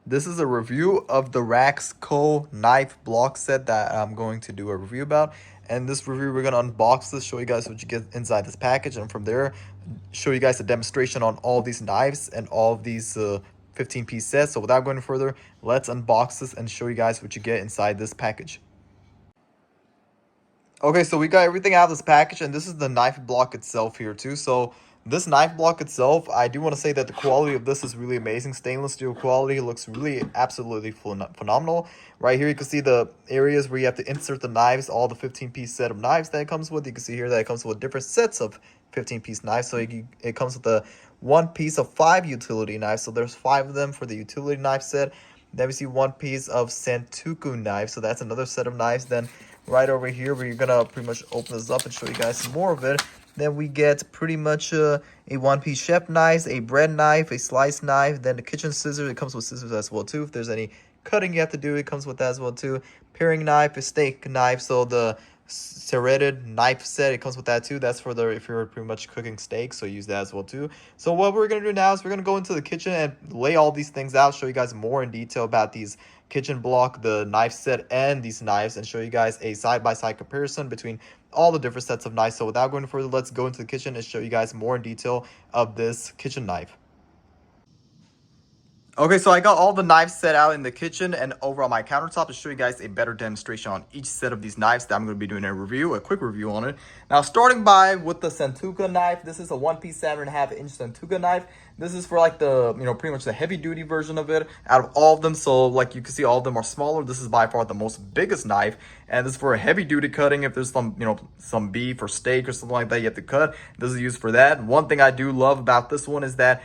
This is a review of the RAXCO Knife Block Set that I'm going to do a review about. And this review, we're going to unbox this, show you guys what you get inside this package, and from there, show you guys a demonstration on all these knives and all of these 15-piece sets. So without going further, let's unbox this and show you guys what you get inside this package. Okay, so we got everything out of this package, and this is the knife block itself here too. So this knife block itself, I do want to say that the quality of this is really amazing. Stainless steel quality looks really absolutely phenomenal. Right here you can see the areas where you have to insert the knives, all the 15-piece set of knives that it comes with. You can see here that it comes with different sets of 15-piece knives. So it comes with the one piece of 5 utility knives. So there's 5 of them for the utility knife set. Then we see one piece of Santoku knife. So that's another set of knives. Then right over here, we're gonna pretty much open this up and show you guys some more of it. Then we get pretty much a one-piece chef knife, a bread knife, a slice knife, then the kitchen scissors. It comes with scissors as well too. If there's any cutting you have to do, it comes with that as well too. Paring knife, a steak knife. So the serrated knife set, it comes with that too. That's for the if you're pretty much cooking steak, so use that as well too. So what we're gonna do now is we're gonna go into the kitchen and lay all these things out, show you guys more in detail about these kitchen block, the knife set, and these knives, and show you guys a side-by-side comparison between all the different sets of knives. So without going further, let's go into the kitchen and show you guys more in detail of this kitchen knife. Okay, so I got all the knives set out in the kitchen and over on my countertop to show you guys a better demonstration on each set of these knives that I'm going to be doing a quick review on it. Now, starting with the Santoku knife, this is a one-piece 7.5-inch Santoku knife. This is for like the, pretty much the heavy-duty version of it out of all of them. So like you can see, all of them are smaller. This is by far the most biggest knife, and this is for a heavy-duty cutting. If there's some beef or steak or something like that you have to cut, this is used for that. One thing I do love about this one is that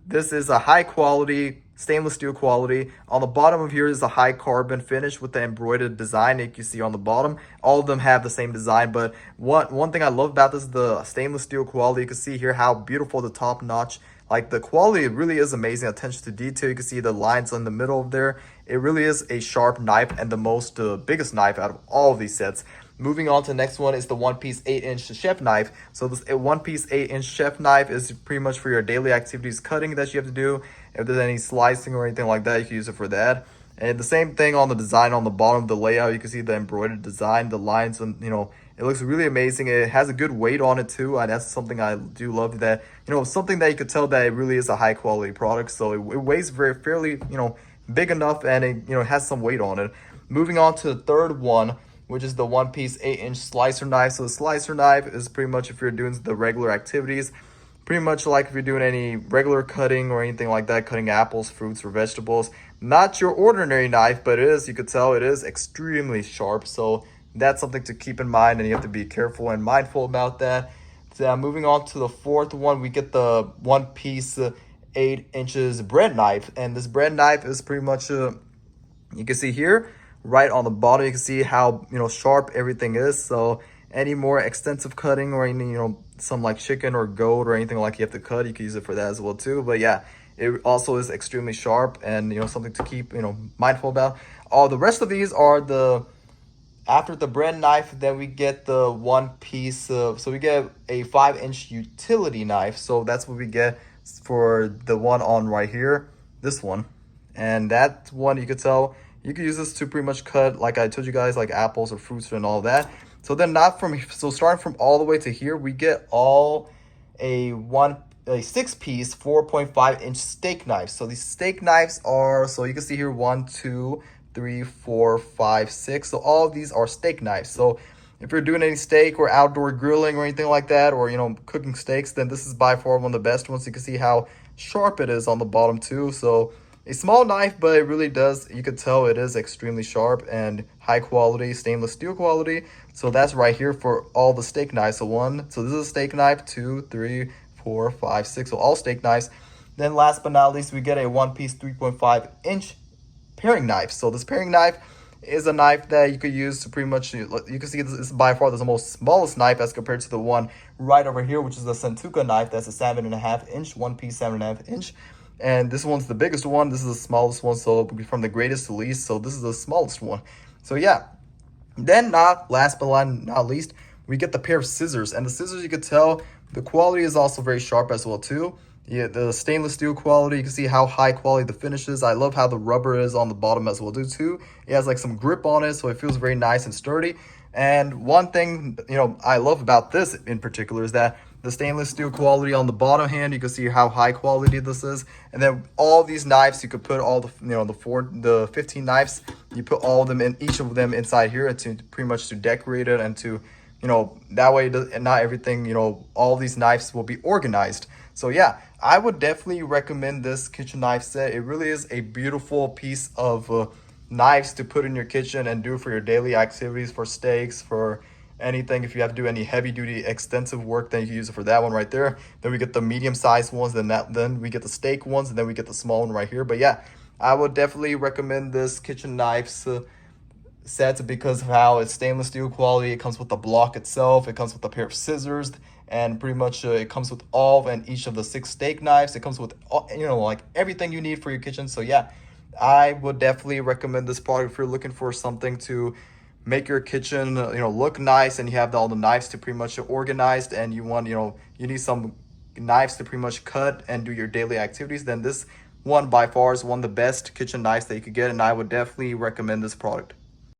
this is a high quality stainless steel quality. On the bottom of here is a high carbon finish with the embroidered design that you see on the bottom. All of them have the same design, but one thing I love about this is the stainless steel quality. You can see here how beautiful the top notch, like the quality really is amazing. Attention to detail. You can see the lines in the middle of there. It really is a sharp knife and the most biggest knife out of all of these sets. Moving on to the next one is the one-piece 8-inch chef knife. So this one-piece 8-inch chef knife is pretty much for your daily activities cutting that you have to do. If there's any slicing or anything like that, you can use it for that. And the same thing on the design on the bottom, the layout, you can see the embroidered design, the lines, and it looks really amazing. It has a good weight on it too, and that's something I do love, that something that you could tell that it really is a high quality product. So it weighs fairly big enough, and it has some weight on it. Moving on to the third one, which is the one-piece 8-inch slicer knife. So the slicer knife is pretty much if you're doing the regular activities, pretty much like if you're doing any regular cutting or anything like that, cutting apples, fruits, or vegetables. Not your ordinary knife, but you could tell it is extremely sharp. So that's something to keep in mind, and you have to be careful and mindful about that. So moving on to the fourth one, we get the one-piece 8 inches bread knife. And this bread knife is pretty much, you can see here, right on the bottom, you can see how sharp everything is. So any more extensive cutting or any some like chicken or goat or anything like you have to cut, you can use it for that as well too. But yeah, it also is extremely sharp, and something to keep mindful about. All the rest of these are after the bread knife, then we get the one piece of, so we get a 5-inch utility knife. So that's what we get for the one on right here, this one. And that one, you could tell, you can use this to pretty much cut, like I told you guys, like apples or fruits and all that. So then starting from all the way to here, we get all a 6-piece 4.5-inch steak knife. So these steak knives are, so you can see here, 1, 2, 3, 4, 5, 6. So all of these are steak knives. So if you're doing any steak or outdoor grilling or anything like that, or cooking steaks, then this is by far one of the best ones. You can see how sharp it is on the bottom too. So a small knife, but it really does, you could tell it is extremely sharp and high quality stainless steel quality. So that's right here for all the steak knives. So this is a steak knife, 2, 3, 4, 5, 6. So all steak knives. Then last but not least, we get a one-piece 3.5-inch paring knife. So this paring knife is a knife that you could use to pretty much, you can see this is by far the most smallest knife as compared to the one right over here, which is the Santoku knife. That's a 7.5-inch, one-piece 7.5-inch. And this one's the biggest one. This is the smallest one, so it'll be from the greatest to least. So this is the smallest one. So yeah. Then last but not least, we get the pair of scissors. And the scissors, you could tell the quality is also very sharp as well too. Yeah, the stainless steel quality, you can see how high quality the finish is. I love how the rubber is on the bottom as well too. It has like some grip on it, so it feels very nice and sturdy. And one thing, I love about this in particular is that the stainless steel quality on the bottom hand, you can see how high quality this is. And then all these knives, you could put all the, the 15 knives, you put all of them in, each of them inside here to pretty much to decorate it and to, that way not everything, all these knives will be organized. So yeah, I would definitely recommend this kitchen knife set. It really is a beautiful piece of knives to put in your kitchen and do for your daily activities, for steaks, for anything. If you have to do any heavy duty extensive work, then you can use it for that one right there. Then we get the medium sized ones, then we get the steak ones, and then we get the small one right here. But yeah, I would definitely recommend this kitchen knives set because of how it's stainless steel quality. It comes with the block itself, it comes with a pair of scissors, and pretty much it comes with all and each of the 6 steak knives. It comes with all, like everything you need for your kitchen. So yeah, I would definitely recommend this product if you're looking for something to make your kitchen look nice, and you have all the knives to pretty much organized, and you want you need some knives to pretty much cut and do your daily activities. Then this one by far is one of the best kitchen knives that you could get, and I would definitely recommend this product.